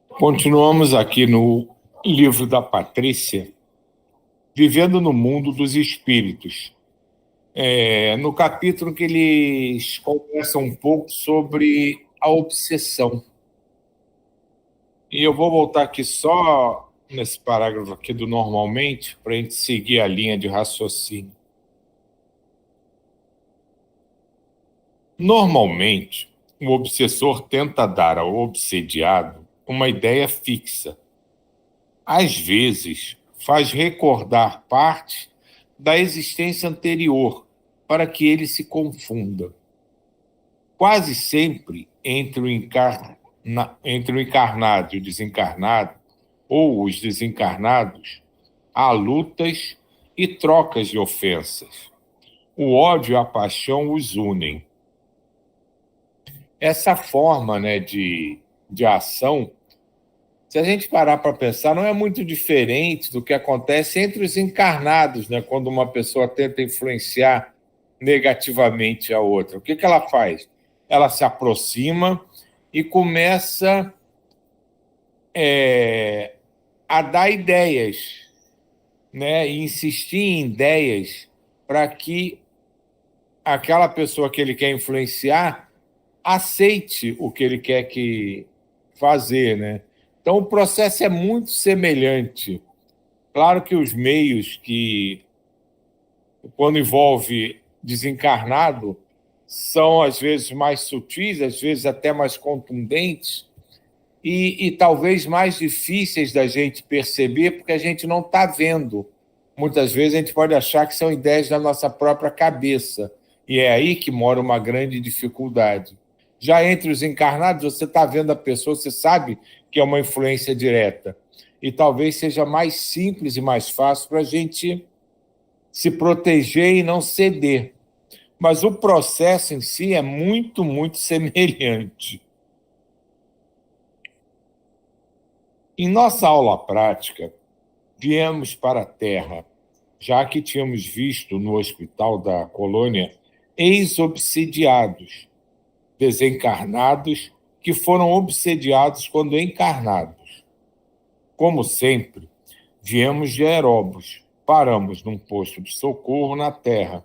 Continuamos aqui no livro da Patrícia, Vivendo no Mundo dos Espíritos. No capítulo que eles conversam um pouco sobre a obsessão. E eu vou voltar aqui só nesse parágrafo aqui do normalmente, para a gente seguir a linha de raciocínio. Normalmente, o obsessor tenta dar ao obsediado uma ideia fixa. Às vezes, faz recordar parte da existência anterior para que ele se confunda. Quase sempre, entre o encarnado e o desencarnado, ou os desencarnados, há lutas e trocas de ofensas. O ódio e a paixão os unem. Essa forma, né, de ação, se a gente parar para pensar, não é muito diferente do que acontece entre os encarnados, né, quando uma pessoa tenta influenciar negativamente a outra. O que ela faz? Ela se aproxima e começa a dar ideias, né, e insistir em ideias para que aquela pessoa que ele quer influenciar aceite o que ele quer fazer, né? Então, o processo é muito semelhante. Claro que os meios que, quando envolve desencarnado, são às vezes mais sutis, às vezes até mais contundentes, e talvez mais difíceis da gente perceber, porque a gente não está vendo. Muitas vezes a gente pode achar que são ideias da nossa própria cabeça, e é aí que mora uma grande dificuldade. Já entre os encarnados, você está vendo a pessoa, você sabe que é uma influência direta, e talvez seja mais simples e mais fácil para a gente se proteger e não ceder. Mas o processo em si é muito, muito semelhante. Em nossa aula prática, viemos para a Terra, já que tínhamos visto no hospital da colônia ex-obsediados, desencarnados que foram obsediados quando encarnados. Como sempre, viemos de Aeróbus, paramos num posto de socorro na Terra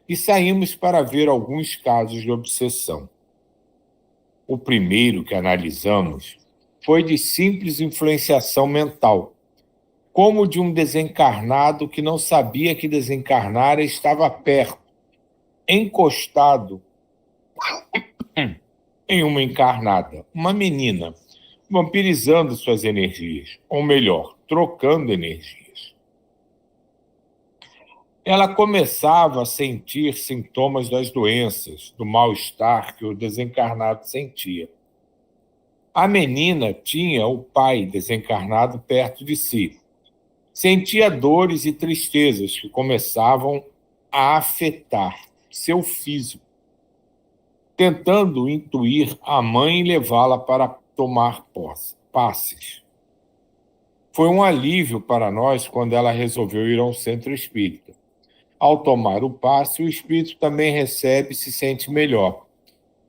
e saímos para ver alguns casos de obsessão. O primeiro que analisamos foi de simples influenciação mental, como de um desencarnado que não sabia que desencarnara estava perto, encostado em uma encarnada, uma menina, vampirizando suas energias, ou melhor, trocando energias. Ela começava a sentir sintomas das doenças, do mal-estar que o desencarnado sentia. A menina tinha o pai desencarnado perto de si. Sentia dores e tristezas que começavam a afetar seu físico, tentando intuir a mãe e levá-la para tomar passes. Foi um alívio para nós quando ela resolveu ir ao centro espírita. Ao tomar o passe, o espírito também recebe e se sente melhor.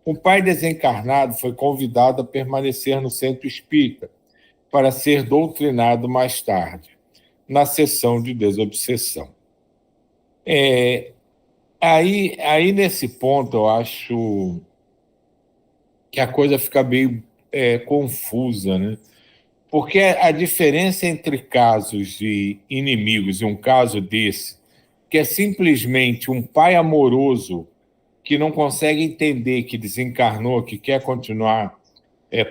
O pai desencarnado foi convidado a permanecer no centro espírita para ser doutrinado mais tarde, na sessão de desobsessão. Aí, nesse ponto, eu acho que a coisa fica meio confusa, né? Porque a diferença entre casos de inimigos e um caso desse, que é simplesmente um pai amoroso que não consegue entender que desencarnou, que quer continuar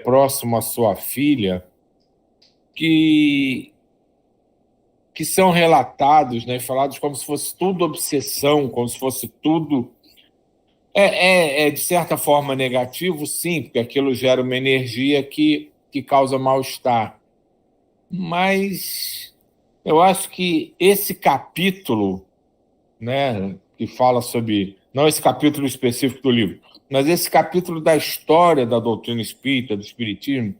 próximo à sua filha, que são relatados, né, falados como se fosse tudo obsessão, como se fosse tudo... de certa forma, negativo, sim, porque aquilo gera uma energia que causa mal-estar. Mas eu acho que esse capítulo, né, que fala sobre... Não esse capítulo específico do livro, mas esse capítulo da história da doutrina espírita, do espiritismo,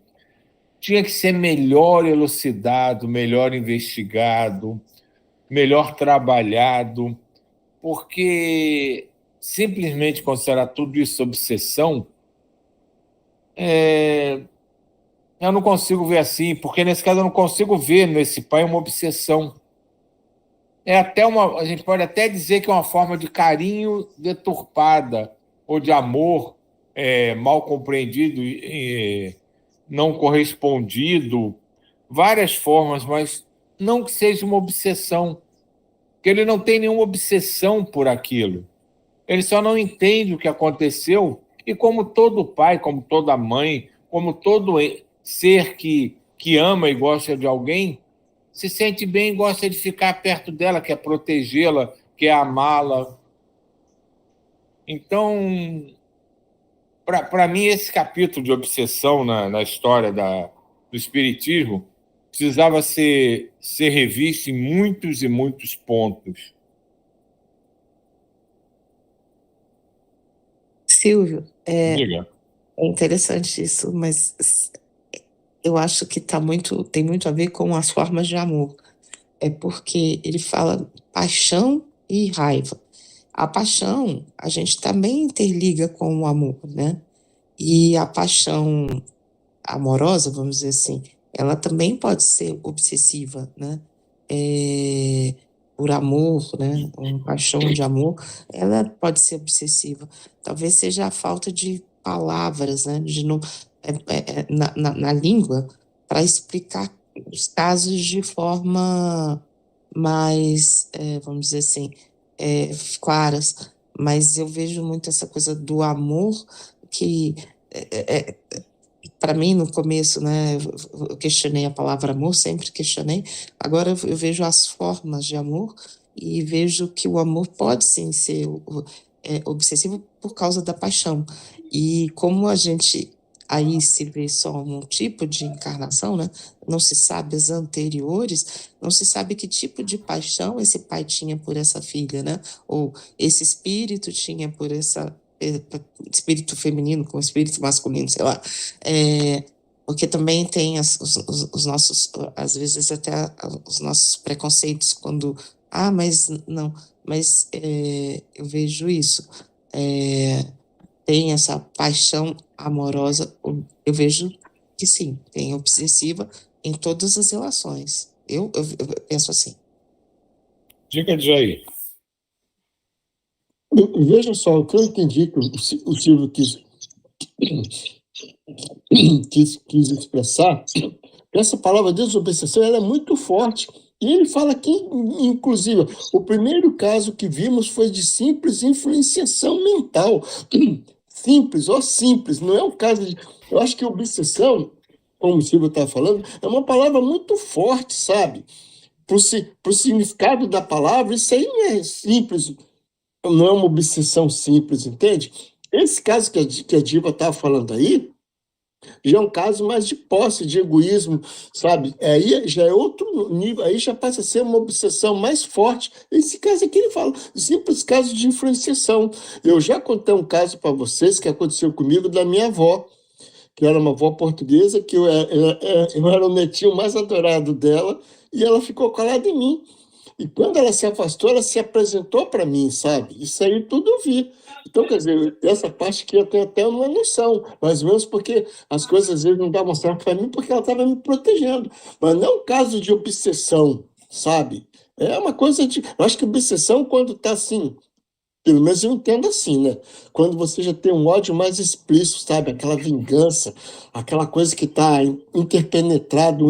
tinha que ser melhor elucidado, melhor investigado, melhor trabalhado, porque simplesmente considerar tudo isso obsessão eu não consigo ver assim, porque nesse caso eu não consigo ver nesse pai uma obsessão. A gente pode até dizer que é uma forma de carinho deturpada, ou de amor mal compreendido, não correspondido, várias formas, mas não que seja uma obsessão, porque ele não tem nenhuma obsessão por aquilo. Ele só não entende o que aconteceu, e como todo pai, como toda mãe, como todo ser que ama e gosta de alguém, se sente bem e gosta de ficar perto dela, quer protegê-la, quer amá-la. Então, para mim, esse capítulo de obsessão na história do Espiritismo precisava ser revisto em muitos e muitos pontos. Silvio, Diga. é interessante isso, mas eu acho que tem muito a ver com as formas de amor. É porque ele fala paixão e raiva. A paixão, a gente também interliga com o amor, né? E a paixão amorosa, vamos dizer assim, ela também pode ser obsessiva, né? Por amor, né? Uma paixão de amor, ela pode ser obsessiva. Talvez seja a falta de palavras, né? De não, na língua para explicar os casos de forma mais, vamos dizer assim, claras. Mas eu vejo muito essa coisa do amor que para mim, no começo, né, eu questionei a palavra amor, sempre questionei. Agora eu vejo as formas de amor e vejo que o amor pode sim ser obsessivo por causa da paixão. E como a gente aí se vê só um tipo de encarnação, né, não se sabe as anteriores, não se sabe que tipo de paixão esse pai tinha por essa filha, né, ou esse espírito tinha por essa espírito feminino com espírito masculino, sei lá. Porque também tem os nossos, às vezes até os nossos preconceitos quando, mas não, mas eu vejo isso. Tem essa paixão amorosa, eu vejo que sim, tem obsessiva em todas as relações. Eu penso assim. Diga, Jair. Veja só, o que eu entendi que o Silvio quis expressar, essa palavra desobsessão ela é muito forte. E ele fala que, inclusive, o primeiro caso que vimos foi de simples influenciação mental. Simples, simples, não é o caso de. Eu acho que obsessão, como o Silvio está falando, é uma palavra muito forte, sabe? Para o significado da palavra, isso aí não é simples, não é uma obsessão simples, entende? Esse caso que a Diva estava falando aí, já é um caso mais de posse, de egoísmo, sabe? Aí já é outro nível, aí já passa a ser uma obsessão mais forte. Esse caso aqui ele fala, simples caso de influenciação. Eu já contei um caso para vocês que aconteceu comigo da minha avó, que era uma avó portuguesa, que eu era o netinho mais adorado dela, e ela ficou colada em mim. E quando ela se afastou, ela se apresentou para mim, sabe? Isso aí tudo eu vi. Então, quer dizer, essa parte que eu tenho até uma noção, mais ou menos porque as coisas às vezes não davam certo para mim porque ela estava me protegendo. Mas não é um caso de obsessão, sabe? É uma coisa de. Eu acho que obsessão, quando está assim, pelo menos eu entendo assim, né? Quando você já tem um ódio mais explícito, sabe? Aquela vingança, aquela coisa que está interpenetrado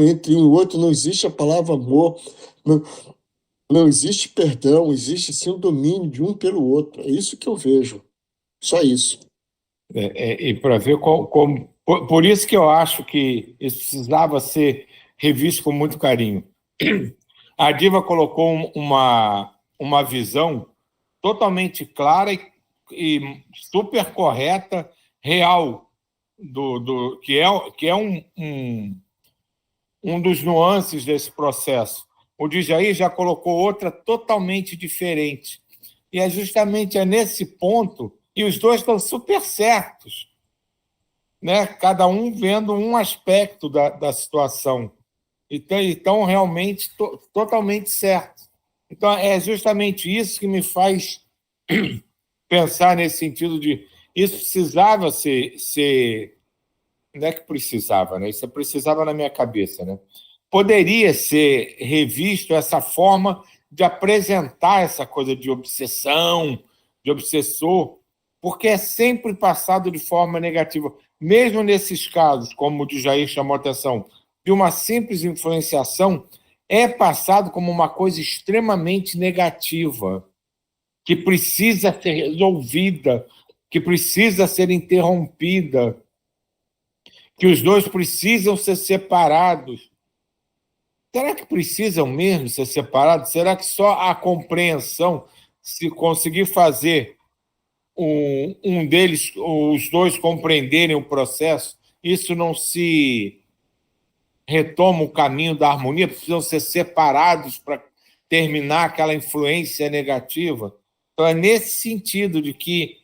entre um e outro, não existe a palavra amor. Não existe perdão, existe sim o domínio de um pelo outro. É isso que eu vejo. Só isso. E para ver como. Por isso que eu acho que isso precisava ser revisto com muito carinho. A Diva colocou uma visão totalmente clara e super correta, real, que é um dos nuances desse processo. O Djaí já colocou outra totalmente diferente. E é justamente nesse ponto, e os dois estão super certos, né? Cada um vendo um aspecto da situação. Então realmente, totalmente certo. Então, é justamente isso que me faz pensar nesse sentido de isso precisava ser não é que precisava, né? Isso precisava na minha cabeça, né? Poderia ser revisto essa forma de apresentar essa coisa de obsessão, de obsessor, porque é sempre passado de forma negativa. Mesmo nesses casos, como o de Jair chamou a atenção, de uma simples influenciação, é passado como uma coisa extremamente negativa, que precisa ser resolvida, que precisa ser interrompida, que os dois precisam ser separados. Será que precisam mesmo ser separados? Será que só a compreensão, se conseguir fazer um deles, os dois compreenderem o processo, isso não se retoma o caminho da harmonia? Precisam ser separados para terminar aquela influência negativa? Então, é nesse sentido de que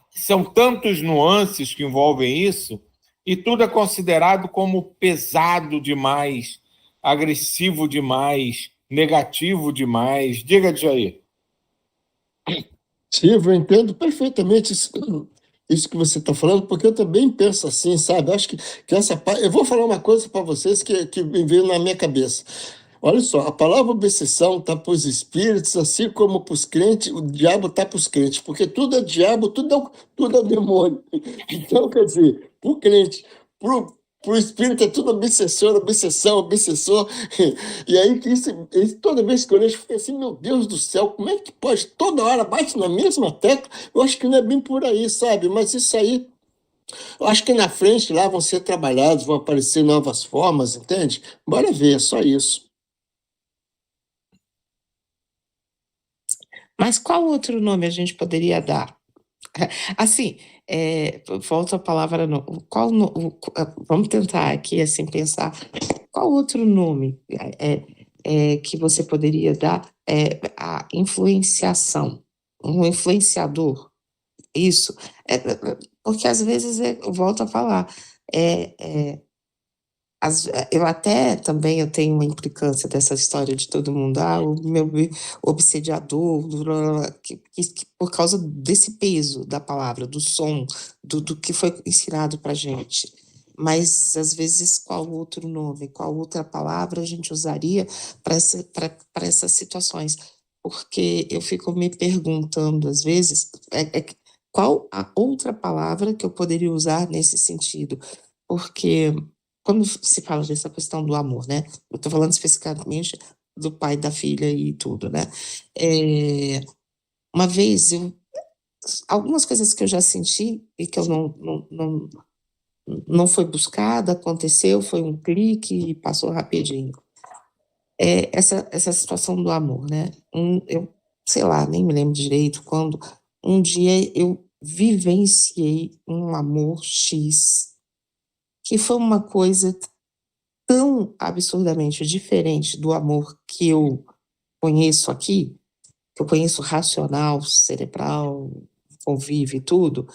são tantos nuances que envolvem isso, e tudo é considerado como pesado demais, agressivo demais, negativo demais. Diga, Jair. Silvio, eu entendo perfeitamente isso que você está falando, porque eu também penso assim, sabe? Acho que essa parte. Eu vou falar uma coisa para vocês que me veio na minha cabeça. Olha só, a palavra obsessão está para os espíritos, assim como para os crentes, o diabo está para os crentes, porque tudo é diabo, tudo é demônio. Então, quer dizer, para o crente, para o espírito é tudo obsessor, obsessão, obsessor. E aí, toda vez que eu leio, eu fico assim, meu Deus do céu, como é que pode? Toda hora bate na mesma tecla? Eu acho que não é bem por aí, sabe? Mas isso aí, eu acho que na frente lá vão ser trabalhados, vão aparecer novas formas, entende? Bora ver, é só isso. Mas qual outro nome a gente poderia dar? Assim, volta a palavra vamos tentar aqui assim pensar qual outro nome que você poderia dar a influenciação, um influenciador, isso, porque às vezes eu volto a falar, eu até também eu tenho uma implicância dessa história de todo mundo, o meu obsediador, que por causa desse peso da palavra, do som, do que foi ensinado para gente. Mas, às vezes, qual outro nome, qual outra palavra a gente usaria para essas situações? Porque eu fico me perguntando, às vezes, qual a outra palavra que eu poderia usar nesse sentido? Porque quando se fala dessa questão do amor, né? Eu estou falando especificamente do pai, da filha e tudo, né? Uma vez, algumas coisas que eu já senti e que eu não foi buscada, aconteceu, foi um clique e passou rapidinho. Essa situação do amor, né? Eu, sei lá, nem me lembro direito, quando um dia eu vivenciei um amor X, que foi uma coisa tão absurdamente diferente do amor que eu conheço aqui, que eu conheço racional, cerebral, convive e tudo,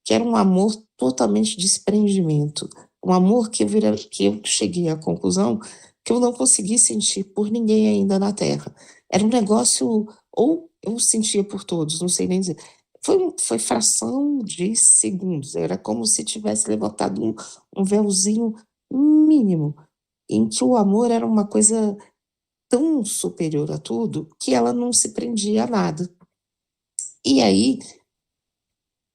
que era um amor totalmente de desprendimento, um amor que eu cheguei à conclusão que eu não consegui sentir por ninguém ainda na Terra. Era um negócio, ou eu sentia por todos, não sei nem dizer. Foi fração de segundos, era como se tivesse levantado um véuzinho mínimo, em que o amor era uma coisa tão superior a tudo que ela não se prendia a nada. E aí,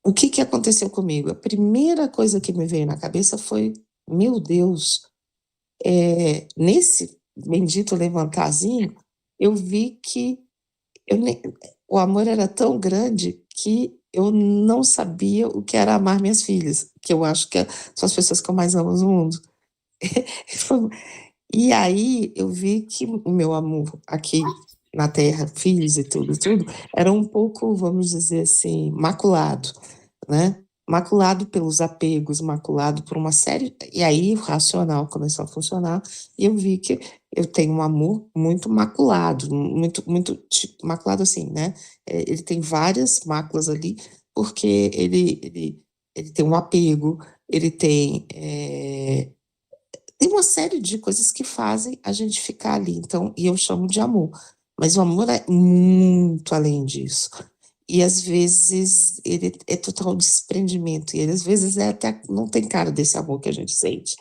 o que aconteceu comigo? A primeira coisa que me veio na cabeça foi, meu Deus, nesse bendito levantarzinho, eu vi que o amor era tão grande que eu não sabia o que era amar minhas filhas, que eu acho que são as pessoas que eu mais amo no mundo. E aí eu vi que o meu amor aqui na Terra, filhos e tudo, era um pouco, vamos dizer assim, maculado, né? Maculado pelos apegos, maculado por uma série. E aí o racional começou a funcionar e eu vi que eu tenho um amor muito maculado, muito tipo, maculado assim, né? Ele tem várias máculas ali, porque ele tem um apego, ele tem uma série de coisas que fazem a gente ficar ali, então, e eu chamo de amor. Mas o amor é muito além disso. e às vezes ele é total desprendimento, e ele às vezes até não tem cara desse amor que a gente sente.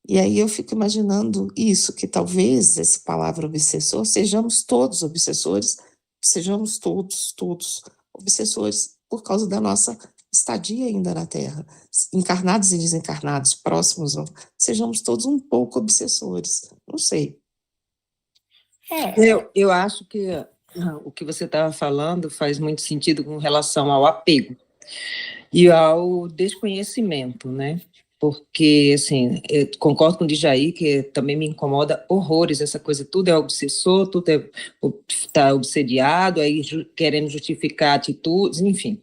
E aí eu fico imaginando isso, que talvez essa palavra obsessor, sejamos todos obsessores, sejamos todos obsessores por causa da nossa estadia ainda na Terra, encarnados e desencarnados, próximos, sejamos todos um pouco obsessores, não sei. Eu acho que o que você estava falando faz muito sentido com relação ao apego e ao desconhecimento, né? Porque, assim, eu concordo com o Djaí, que também me incomoda horrores essa coisa, tudo é obsessor, tudo está obsediado, aí querendo justificar atitudes, enfim.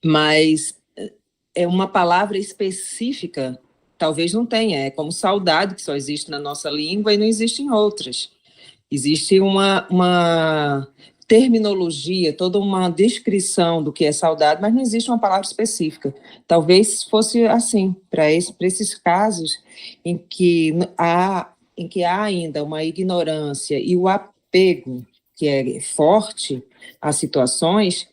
Mas é uma palavra específica, talvez não tenha, é como saudade, que só existe na nossa língua e não existe em outras. Existe uma terminologia, toda uma descrição do que é saudade, mas não existe uma palavra específica. Talvez fosse assim, para esses casos em que há ainda uma ignorância e o apego, que é forte às situações,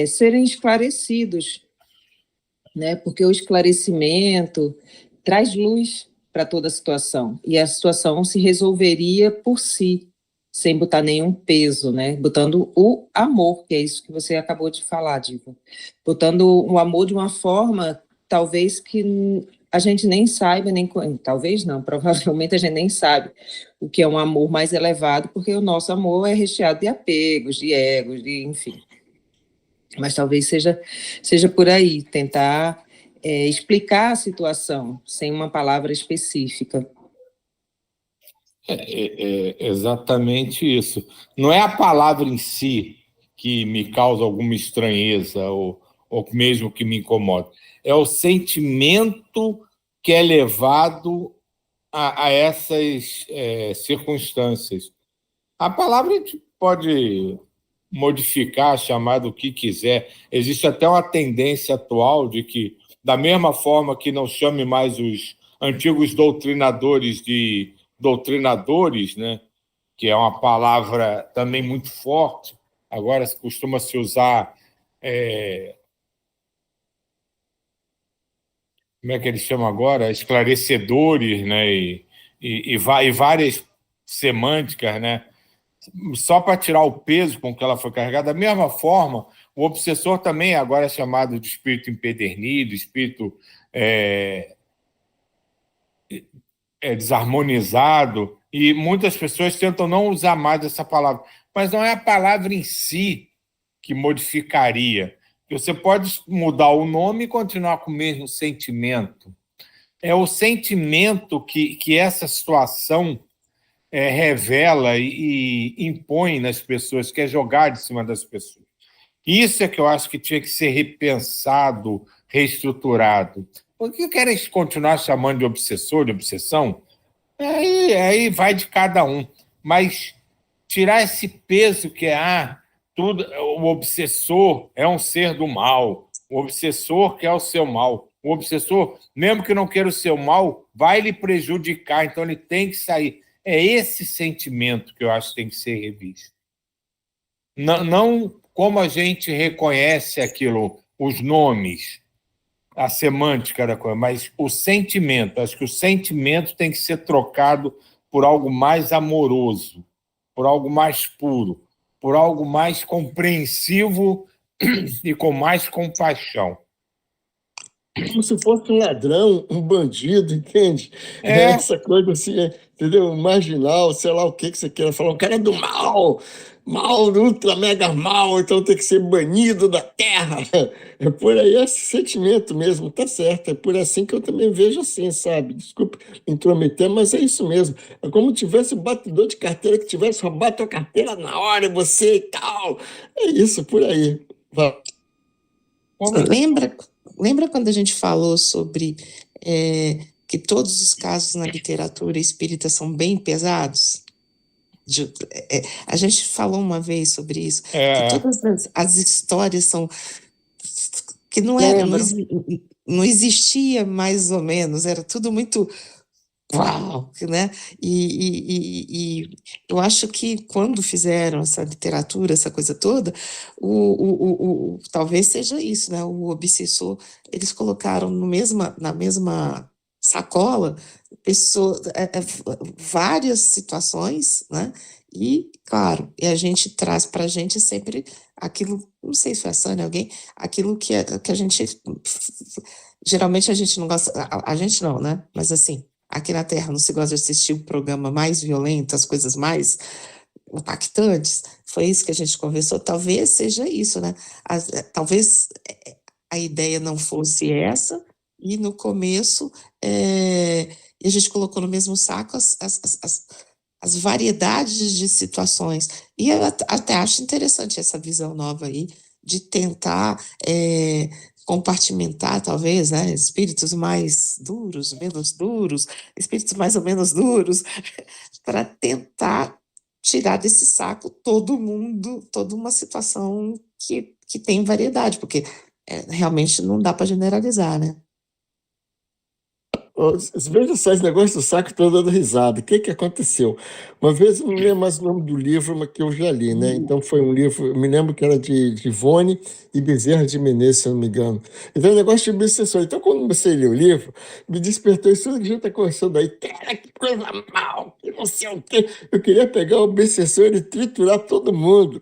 serem esclarecidos, né? Porque o esclarecimento traz luz para toda a situação, e a situação se resolveria por si, sem botar nenhum peso, né? Botando o amor, que é isso que você acabou de falar, Diva. Botando o amor de uma forma, talvez que a gente nem saiba, talvez não, provavelmente a gente nem sabe o que é um amor mais elevado, porque o nosso amor é recheado de apegos, de egos, enfim. Mas talvez seja por aí, tentar explicar a situação sem uma palavra específica. É exatamente isso. Não é a palavra em si que me causa alguma estranheza ou mesmo que me incomoda. É o sentimento que é levado a essas circunstâncias. A palavra a gente pode modificar, chamar do que quiser. Existe até uma tendência atual de que, da mesma forma que não chame mais os antigos doutrinadores de doutrinadores, né, que é uma palavra também muito forte, agora costuma se usar, como é que eles chamam agora? Esclarecedores, né, e várias semânticas, né? Só para tirar o peso com que ela foi carregada. Da mesma forma, o obsessor também agora é chamado de espírito empedernido, espírito desarmonizado, e muitas pessoas tentam não usar mais essa palavra. Mas não é a palavra em si que modificaria. Você pode mudar o nome e continuar com o mesmo sentimento. É o sentimento que essa situação revela e impõe nas pessoas, que é jogar de cima das pessoas. Isso é que eu acho que tinha que ser repensado, reestruturado. Porque querem continuar chamando de obsessor, de obsessão, aí vai de cada um. Mas tirar esse peso que tudo, o obsessor é um ser do mal, o obsessor quer o seu mal. O obsessor, mesmo que não queira o seu mal, vai lhe prejudicar, então ele tem que sair. É esse sentimento que eu acho que tem que ser revisto. Não como a gente reconhece aquilo, os nomes, a semântica da coisa, mas o sentimento. Acho que o sentimento tem que ser trocado por algo mais amoroso, por algo mais puro, por algo mais compreensivo e com mais compaixão. Como se fosse um ladrão, um bandido, entende? Essa coisa assim, entendeu? Marginal, sei lá o que você queira falar, um cara do mal, ultra mega mal, então tem que ser banido da terra. É por aí esse sentimento mesmo, tá certo. É por assim que eu também vejo assim, sabe? Desculpe intrometer, mas é isso mesmo. É como tivesse um batedor de carteira que tivesse roubado a tua carteira na hora, você e tal. É isso, por aí. Vai. Lembra quando a gente falou sobre que todos os casos na literatura espírita são bem pesados? A gente falou uma vez sobre isso, que todas as histórias são... que não existia mais ou menos, era tudo muito uau, né? E eu acho que quando fizeram essa literatura, essa coisa toda, talvez seja isso, né? O obsessor, eles colocaram na mesma sacola várias situações, né? E, claro, e a gente traz para a gente sempre aquilo, não sei se foi a Sânia, alguém, aquilo que a gente, geralmente a gente não gosta, a gente não, né? Mas assim, aqui na Terra não se gosta de assistir o programa mais violento, as coisas mais impactantes. Foi isso que a gente conversou. Talvez seja isso, né? Talvez a ideia não fosse essa, e no começo a gente colocou no mesmo saco as variedades de situações. E eu até acho interessante essa visão nova aí, de tentar compartimentar, talvez, né? Espíritos mais duros, menos duros, espíritos mais ou menos duros, para tentar tirar desse saco todo mundo, toda uma situação que tem variedade, porque realmente não dá para generalizar, né? Veja só esse negócio do saco, estou dando risada. O que aconteceu? Uma vez, eu não lembro mais o nome do livro, mas que eu já li, né? Então foi um livro, eu me lembro que era de Ivone e Bezerra de Menezes, se eu não me engano. Então é um negócio de obsessão. Então quando comecei a ler o livro, me despertou isso tudo que a gente está conversando aí. Cara, que coisa mal, que não sei o quê. Eu queria pegar o obsessor e triturar todo mundo.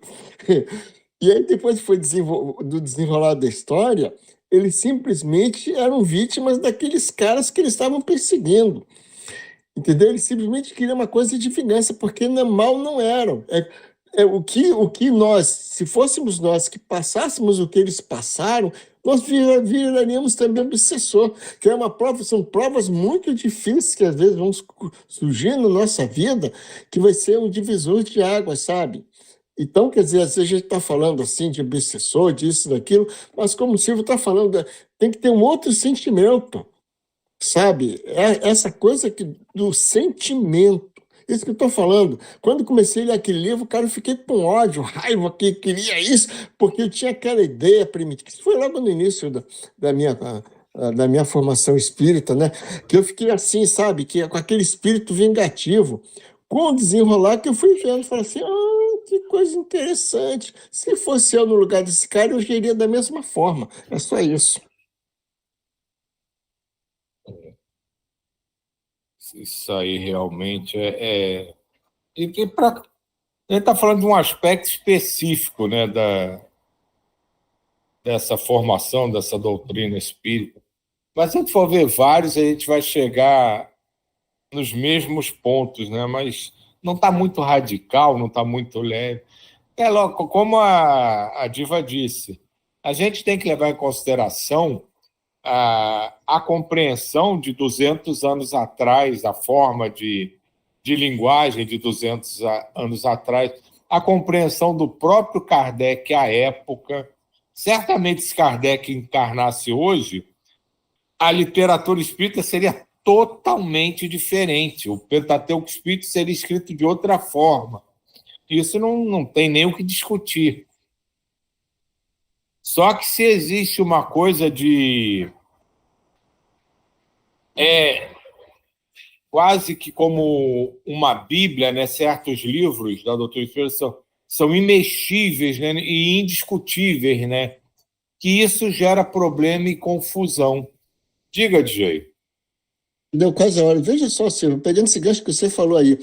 E aí depois do desenrolar da história, eles simplesmente eram vítimas daqueles caras que eles estavam perseguindo. Entendeu? Eles simplesmente queriam uma coisa de vingança, porque mal não eram. O que nós, se fôssemos nós que passássemos o que eles passaram, nós viraríamos também obsessor, que é uma prova, são provas muito difíceis que às vezes vão surgir na nossa vida, que vai ser um divisor de águas, sabe? Então, quer dizer, às vezes a gente está falando assim de obsessor, disso, daquilo, mas como o Silvio está falando, tem que ter um outro sentimento, sabe? Essa coisa do sentimento. Isso que eu estou falando. Quando comecei a ler aquele livro, cara, eu fiquei com ódio, raiva, que queria isso, porque eu tinha aquela ideia primitiva. Isso foi logo no início da minha formação espírita, né? Que eu fiquei assim, sabe? Que com aquele espírito vingativo. Com o desenrolar que eu fui vendo, falei assim, que coisa interessante. Se fosse eu no lugar desse cara, eu agiria da mesma forma. É só isso. Isso aí realmente E ele está falando de um aspecto específico, né, dessa formação, dessa doutrina espírita. Mas se a gente for ver vários, a gente vai chegar nos mesmos pontos, né? Mas não está muito radical, não está muito leve. Logo, como a Diva disse, a gente tem que levar em consideração a compreensão de 200 anos atrás, a forma de linguagem de 200 anos atrás, a compreensão do próprio Kardec à época. Certamente, se Kardec encarnasse hoje, a literatura espírita seria totalmente diferente. O Pentateuco Espírita seria escrito de outra forma. Isso não tem nem o que discutir. Só que se existe uma coisa quase que como uma Bíblia, né? Certos livros da doutrina espírita são imexíveis, né? E indiscutíveis, né? Que isso gera problema e confusão. Diga, DJ. Deu quase a hora. Veja só, Silvio, pegando esse gancho que você falou aí.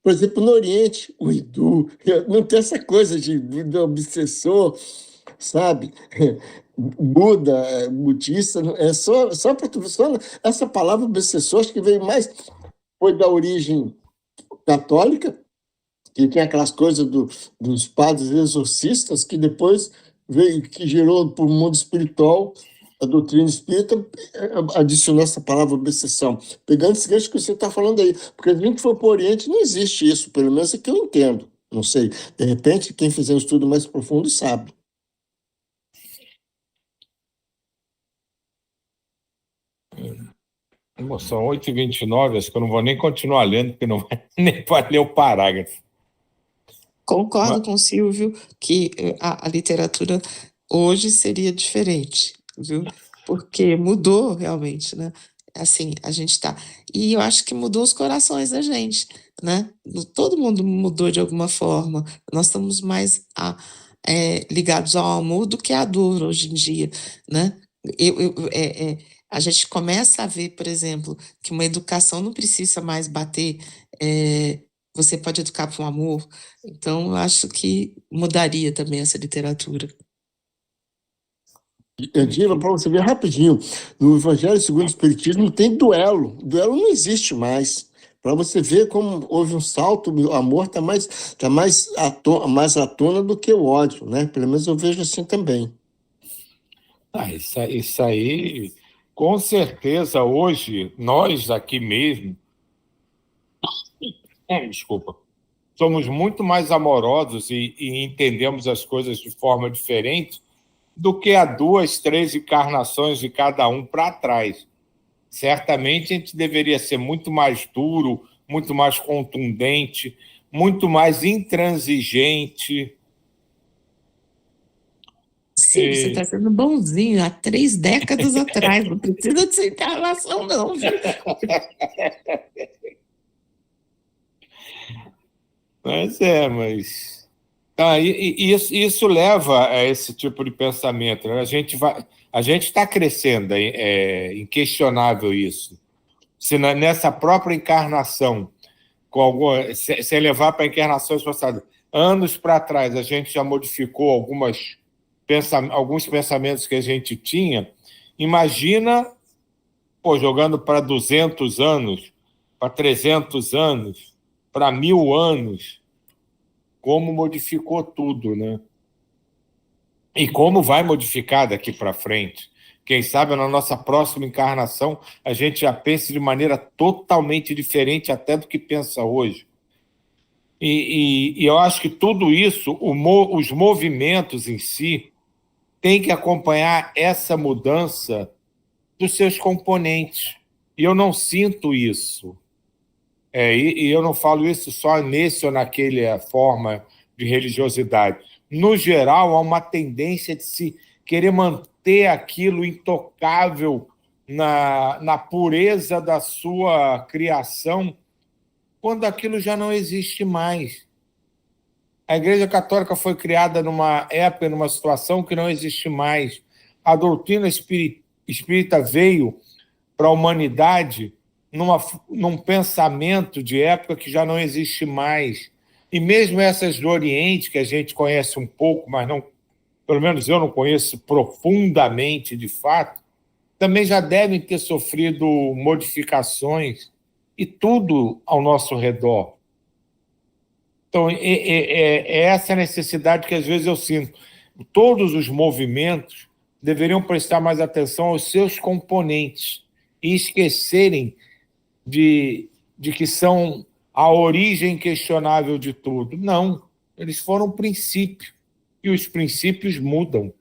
Por exemplo, no Oriente, o hindu não tem essa coisa de obsessor, sabe? Buda, budista, é só para tu só essa palavra obsessor, acho que veio mais, foi da origem católica, que tem aquelas coisas dos padres exorcistas, que depois veio, que gerou para o mundo espiritual, a doutrina espírita adicionou essa palavra obsessão. Pegando esse gancho que você está falando aí, porque se a gente for para o Oriente, não existe isso, pelo menos é que eu entendo. Não sei, de repente, quem fizer um estudo mais profundo sabe. São 8h29, acho que eu não vou nem continuar lendo, porque não vai nem vai ler o parágrafo. Concordo com o Silvio que a literatura hoje seria diferente, viu? Porque mudou realmente, né? assim, a gente está. E eu acho que mudou os corações da gente, né? Todo mundo mudou de alguma forma. Nós estamos mais ligados ao amor do que à dor hoje em dia, né? A gente começa a ver, por exemplo, que uma educação não precisa mais bater, você pode educar com amor. Então, eu acho que mudaria também essa literatura. Diva, para você ver rapidinho, no Evangelho segundo o Espiritismo tem duelo. Duelo não existe mais. Para você ver como houve um salto, o amor está mais à tona do que o ódio, né? Pelo menos eu vejo assim também. Isso aí, com certeza, hoje, nós aqui mesmo, desculpa, somos muito mais amorosos e entendemos as coisas de forma diferente do que há 2, 3 encarnações de cada um para trás. Certamente a gente deveria ser muito mais duro, muito mais contundente, muito mais intransigente. Sim, você está sendo bonzinho há 3 décadas atrás, não precisa de ser encarnação, não, viu? Mas isso leva a esse tipo de pensamento, né? A gente está crescendo, é inquestionável isso. Se nessa própria encarnação, se levar para encarnações passadas, anos para trás, a gente já modificou alguns pensamentos que a gente tinha, imagina, jogando para 200 anos, para 300 anos, para 1000 anos, como modificou tudo, né? E como vai modificar daqui para frente. Quem sabe na nossa próxima encarnação a gente já pense de maneira totalmente diferente até do que pensa hoje. E eu acho que tudo isso, os movimentos em si, tem que acompanhar essa mudança dos seus componentes. E eu não sinto isso. E eu não falo isso só nesse ou naquela forma de religiosidade. No geral, há uma tendência de se querer manter aquilo intocável na pureza da sua criação, quando aquilo já não existe mais. A Igreja Católica foi criada numa época, numa situação que não existe mais. A doutrina espírita veio para a humanidade num pensamento de época que já não existe mais. E mesmo essas do Oriente, que a gente conhece um pouco, mas não, pelo menos eu não conheço profundamente de fato, também já devem ter sofrido modificações, e tudo ao nosso redor. Então, é essa necessidade que às vezes eu sinto. Todos os movimentos deveriam prestar mais atenção aos seus componentes e esquecerem de que são a origem questionável de tudo. Não, eles foram princípio, e os princípios mudam.